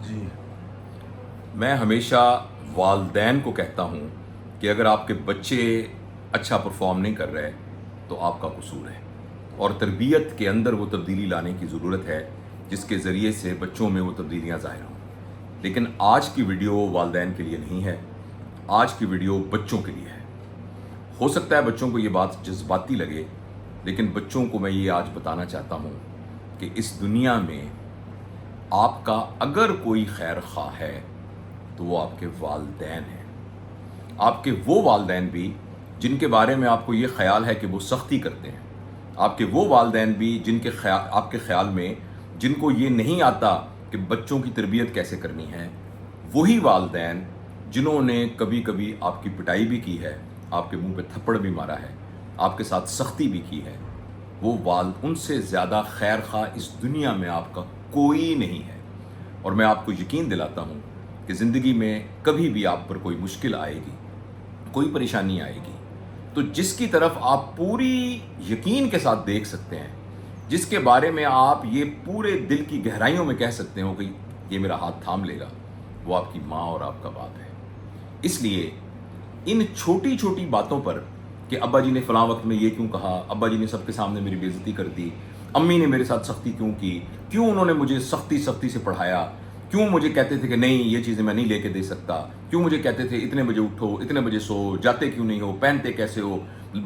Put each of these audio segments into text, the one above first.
جی میں ہمیشہ والدین کو کہتا ہوں کہ اگر آپ کے بچے اچھا پرفارم نہیں کر رہے تو آپ کا قصور ہے، اور تربیت کے اندر وہ تبدیلی لانے کی ضرورت ہے جس کے ذریعے سے بچوں میں وہ تبدیلیاں ظاہر ہوں۔ لیکن آج کی ویڈیو والدین کے لیے نہیں ہے، آج کی ویڈیو بچوں کے لیے ہے۔ ہو سکتا ہے بچوں کو یہ بات جذباتی لگے، لیکن بچوں کو میں یہ آج بتانا چاہتا ہوں کہ اس دنیا میں آپ کا اگر کوئی خیر خواہ ہے تو وہ آپ کے والدین ہیں۔ آپ کے وہ والدین بھی جن کے بارے میں آپ کو یہ خیال ہے کہ وہ سختی کرتے ہیں، آپ کے وہ والدین بھی جن کے آپ کے خیال میں جن کو یہ نہیں آتا کہ بچوں کی تربیت کیسے کرنی ہے، وہی والدین جنہوں نے کبھی کبھی آپ کی پٹائی بھی کی ہے، آپ کے منہ پہ تھپڑ بھی مارا ہے، آپ کے ساتھ سختی بھی کی ہے، وہ ان سے زیادہ خیر خواہ اس دنیا میں آپ کا کوئی نہیں ہے۔ اور میں آپ کو یقین دلاتا ہوں کہ زندگی میں کبھی بھی آپ پر کوئی مشکل آئے گی، کوئی پریشانی آئے گی، تو جس کی طرف آپ پوری یقین کے ساتھ دیکھ سکتے ہیں، جس کے بارے میں آپ یہ پورے دل کی گہرائیوں میں کہہ سکتے ہو کہ یہ میرا ہاتھ تھام لے گا، وہ آپ کی ماں اور آپ کا باپ ہے۔ اس لیے ان چھوٹی چھوٹی باتوں پر کہ ابا جی نے فلاں وقت میں یہ کیوں کہا، ابا جی نے سب کے سامنے میری بے عزتی کر دی، امی نے میرے ساتھ سختی کیوں کی، کیوں انہوں نے مجھے سختی سے پڑھایا، کیوں مجھے کہتے تھے کہ نہیں یہ چیزیں میں نہیں لے کے دے سکتا، کیوں مجھے کہتے تھے اتنے بجے اٹھو، اتنے بجے سو، جاتے کیوں نہیں ہو، پہنتے کیسے ہو،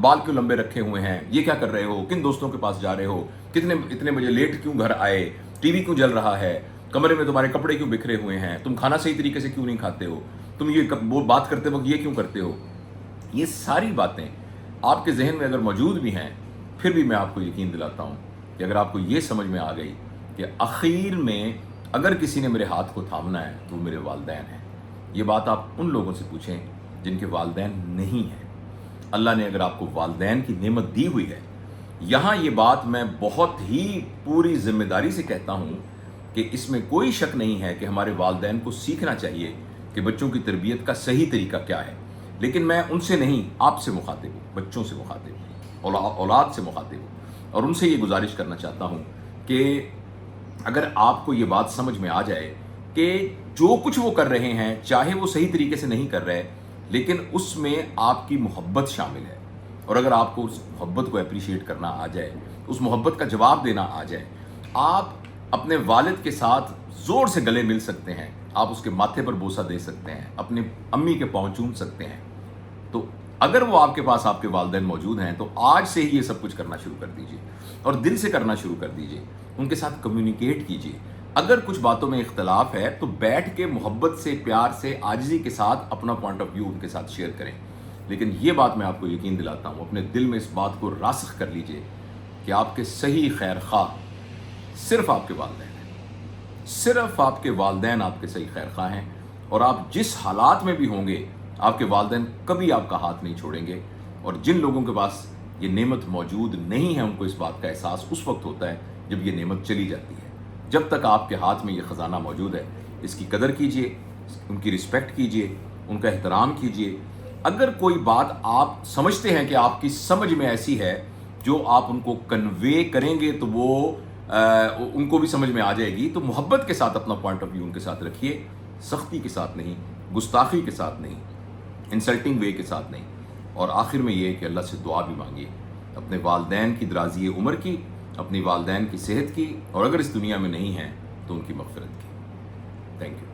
بال کیوں لمبے رکھے ہوئے ہیں، یہ کیا کر رہے ہو، کن دوستوں کے پاس جا رہے ہو، اتنے بجے لیٹ کیوں گھر آئے، ٹی وی کیوں جل رہا ہے، کمرے میں تمہارے کپڑے کیوں بکھرے ہوئے ہیں، تم کھانا صحیح طریقے سے کیوں نہیں کھاتے ہو، تم یہ وہ بات کرتے وقت یہ کیوں کرتے ہو۔ یہ ساری باتیں آپ کے ذہن میں اگر موجود بھی ہیں، پھر بھی میں آپ کو یقین دلاتا ہوں کہ اگر آپ کو یہ سمجھ میں آ گئی کہ آخر میں اگر کسی نے میرے ہاتھ کو تھامنا ہے تو وہ میرے والدین ہیں۔ یہ بات آپ ان لوگوں سے پوچھیں جن کے والدین نہیں ہیں۔ اللہ نے اگر آپ کو والدین کی نعمت دی ہوئی ہے، یہاں یہ بات میں بہت ہی پوری ذمہ داری سے کہتا ہوں کہ اس میں کوئی شک نہیں ہے کہ ہمارے والدین کو سیکھنا چاہیے کہ بچوں کی تربیت کا صحیح طریقہ کیا ہے۔ لیکن میں ان سے نہیں، آپ سے مخاطب ہوں، بچوں سے مخاطب ہوں، اولاد سے مخاطب ہوں، اور ان سے یہ گزارش کرنا چاہتا ہوں کہ اگر آپ کو یہ بات سمجھ میں آ جائے کہ جو کچھ وہ کر رہے ہیں، چاہے وہ صحیح طریقے سے نہیں کر رہے، لیکن اس میں آپ کی محبت شامل ہے، اور اگر آپ کو اس محبت کو اپریشیٹ کرنا آ جائے، اس محبت کا جواب دینا آ جائے، آپ اپنے والد کے ساتھ زور سے گلے مل سکتے ہیں، آپ اس کے ماتھے پر بوسہ دے سکتے ہیں، اپنی امی کے پاؤں چوم سکتے ہیں، تو اگر وہ آپ کے پاس آپ کے والدین موجود ہیں تو آج سے ہی یہ سب کچھ کرنا شروع کر دیجئے، اور دل سے کرنا شروع کر دیجئے، ان کے ساتھ کمیونیکیٹ کیجئے۔ اگر کچھ باتوں میں اختلاف ہے تو بیٹھ کے محبت سے، پیار سے، عاجزی کے ساتھ اپنا پوائنٹ آف ویو ان کے ساتھ شیئر کریں۔ لیکن یہ بات میں آپ کو یقین دلاتا ہوں، اپنے دل میں اس بات کو راسخ کر لیجئے کہ آپ کے صحیح خیر خواہ صرف آپ کے والدین ہیں، صرف آپ کے والدین آپ کے صحیح خیر خواہ ہیں، اور آپ جس حالات میں بھی ہوں گے آپ کے والدین کبھی آپ کا ہاتھ نہیں چھوڑیں گے۔ اور جن لوگوں کے پاس یہ نعمت موجود نہیں ہے، ان کو اس بات کا احساس اس وقت ہوتا ہے جب یہ نعمت چلی جاتی ہے۔ جب تک آپ کے ہاتھ میں یہ خزانہ موجود ہے، اس کی قدر کیجئے، ان کی رسپیکٹ کیجئے، ان کا احترام کیجئے۔ اگر کوئی بات آپ سمجھتے ہیں کہ آپ کی سمجھ میں ایسی ہے جو آپ ان کو کنوے کریں گے تو وہ ان کو بھی سمجھ میں آ جائے گی، تو محبت کے ساتھ اپنا پوائنٹ آف ویو ان کے ساتھ رکھیے، سختی کے ساتھ نہیں، گستاخی کے ساتھ نہیں، انسلٹنگ وے کے ساتھ نہیں۔ اور آخر میں یہ کہ اللہ سے دعا بھی مانگیے، اپنے والدین کی درازی عمر کی، اپنی والدین کی صحت کی، اور اگر اس دنیا میں نہیں ہیں تو ان کی مغفرت کی۔ Thank you.